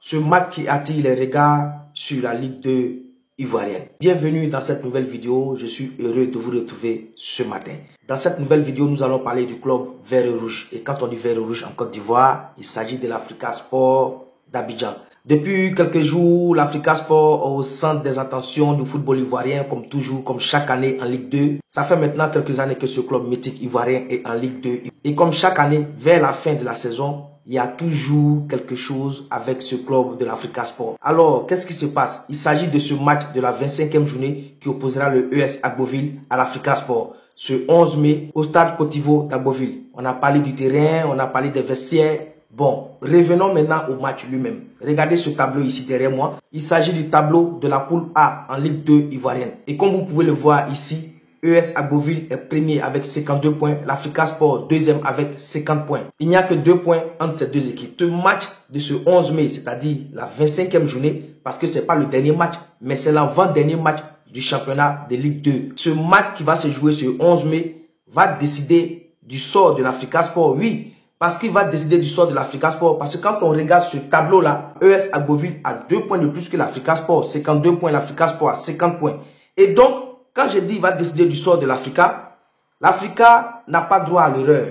Ce match qui attire les regards sur la Ligue 2 ivoirienne. Bienvenue dans cette nouvelle vidéo, je suis heureux de vous retrouver ce matin. Dans cette nouvelle vidéo, nous allons parler du club Vert et Rouge. Et quand on dit Vert et Rouge en Côte d'Ivoire, il s'agit de l'Africa Sport d'Abidjan. Depuis quelques jours, l'Africa Sport est au centre des attentions du football ivoirien, comme toujours, comme chaque année en Ligue 2. Ça fait maintenant quelques années que ce club mythique ivoirien est en Ligue 2. Et comme chaque année, vers la fin de la saison, il y a toujours quelque chose avec ce club de l'Africa Sport. Alors, qu'est-ce qui se passe? Il s'agit de ce match de la 25e journée qui opposera le ES Agboville à l'Africa Sport. Ce 11 mai, au stade Cotivo d'Agboville. On a parlé du terrain, on a parlé des vestiaires. Bon, revenons maintenant au match lui-même. Regardez ce tableau ici derrière moi. Il s'agit du tableau de la poule A en Ligue 2 ivoirienne. Et comme vous pouvez le voir ici, ES Agboville est premier avec 52 points, l'Africa Sport deuxième avec 50 points. Il n'y a que 2 points entre ces deux équipes. Ce match de ce 11 mai, c'est-à-dire la 25e journée, parce que ce n'est pas le dernier match, mais c'est l'avant-dernier match du championnat de Ligue 2. Ce match qui va se jouer ce 11 mai va décider du sort de l'Africa Sport, oui, parce qu'il va décider du sort de l'Africa Sport. Parce que quand on regarde ce tableau-là, ES Agboville a 2 points de plus que l'Africa Sport, 52 points, l'Africa Sport a 50 points. Et donc, quand je dis qu'il va décider du sort de l'Africa, l'Africa n'a pas droit à l'erreur.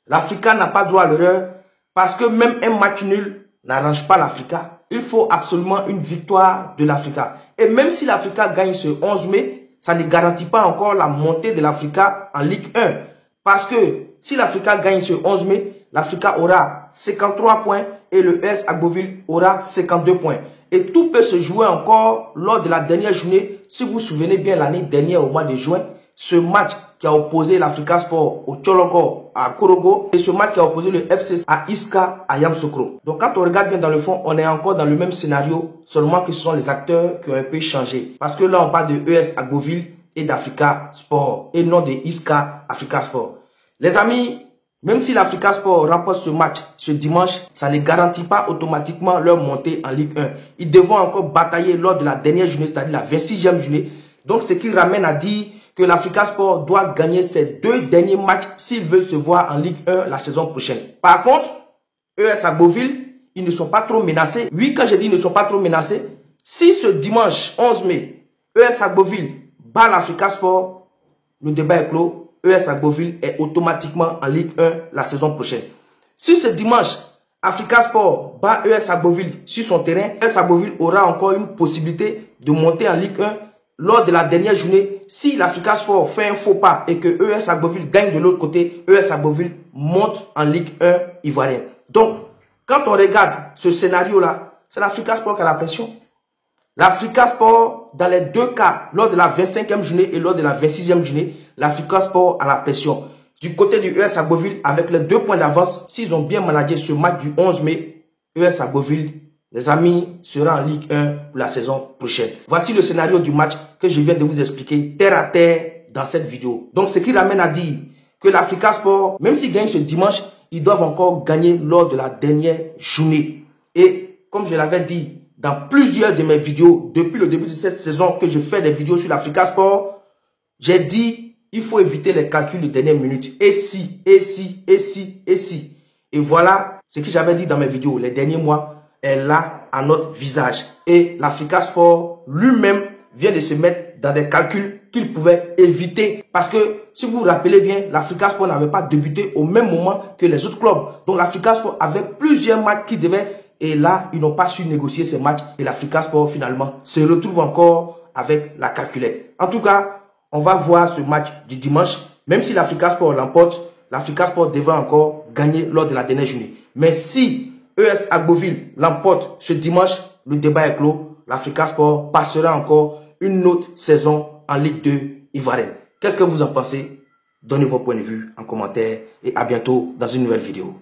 L'Africa n'a pas droit à l'erreur parce que même un match nul n'arrange pas l'Africa. Il faut absolument une victoire de l'Africa. Et même si l'Africa gagne ce 11 mai, ça ne garantit pas encore la montée de l'Africa en Ligue 1. Parce que si l'Africa gagne ce 11 mai, l'Africa aura 53 points et le ES Agboville aura 52 points. Et tout peut se jouer encore lors de la dernière journée. Si vous vous souvenez bien, l'année dernière, au mois de juin, ce match qui a opposé l'Africa Sport au Tchologo à Korogo et ce match qui a opposé le FC à Iska à Yamoussoukro. Donc quand on regarde bien dans le fond, on est encore dans le même scénario, seulement que ce sont les acteurs qui ont un peu changé. Parce que là, on parle de ES Agboville et d'Africa Sport et non de Iska Africa Sport. Les amis, même si l'Africa Sport remporte ce match ce dimanche, ça ne garantit pas automatiquement leur montée en Ligue 1. Ils devront encore batailler lors de la dernière journée, c'est-à-dire la 26e journée. Donc, ce qui ramène à dire que l'Africa Sport doit gagner ses 2 derniers matchs s'ils veulent se voir en Ligue 1 la saison prochaine. Par contre, ES Agboville, ils ne sont pas trop menacés. Oui, quand je dis ils ne sont pas trop menacés, si ce dimanche 11 mai, ES Agboville bat l'Africa Sport, le débat est clos. ES Agboville est automatiquement en Ligue 1 la saison prochaine. Si ce dimanche, Africa Sport bat ES Agboville sur son terrain, ES Agboville aura encore une possibilité de monter en Ligue 1 lors de la dernière journée. Si l'Africa Sport fait un faux pas et que ES Agboville gagne de l'autre côté, ES Agboville monte en Ligue 1 ivoirienne. Donc, quand on regarde ce scénario-là, c'est l'Africa Sport qui a la pression. L'Africa Sport, dans les 2 cas, lors de la 25e journée et lors de la 26e journée, l'Africa Sport a la pression. Du côté du ES Agboville, avec les 2 points d'avance, s'ils ont bien managé ce match du 11 mai, ES Agboville, les amis, sera en Ligue 1 pour la saison prochaine. Voici le scénario du match que je viens de vous expliquer terre à terre dans cette vidéo. Donc, ce qui ramène à dire que l'Africa Sport, même s'ils gagnent ce dimanche, ils doivent encore gagner lors de la dernière journée. Et comme je l'avais dit dans plusieurs de mes vidéos, depuis le début de cette saison que je fais des vidéos sur l'Africa Sport, j'ai dit, il faut éviter les calculs de dernière minute. Et si, et si, et si, et si. Et voilà ce que j'avais dit dans mes vidéos les derniers mois est là à notre visage. Et l'Africa Sport lui-même vient de se mettre dans des calculs qu'il pouvait éviter. Parce que, si vous vous rappelez bien, l'Africa Sport n'avait pas débuté au même moment que les autres clubs. Donc l'Africa Sport avait plusieurs matchs qui devaient. Et là, ils n'ont pas su négocier ces matchs. Et l'Africa Sport, finalement, se retrouve encore avec la calculette. En tout cas, on va voir ce match du dimanche. Même si l'Africa Sport l'emporte, l'Africa Sport devra encore gagner lors de la dernière journée. Mais si ES Agboville l'emporte ce dimanche, le débat est clos. L'Africa Sport passera encore une autre saison en Ligue 2 ivoirienne. Qu'est-ce que vous en pensez? Donnez vos points de vue en commentaire et à bientôt dans une nouvelle vidéo.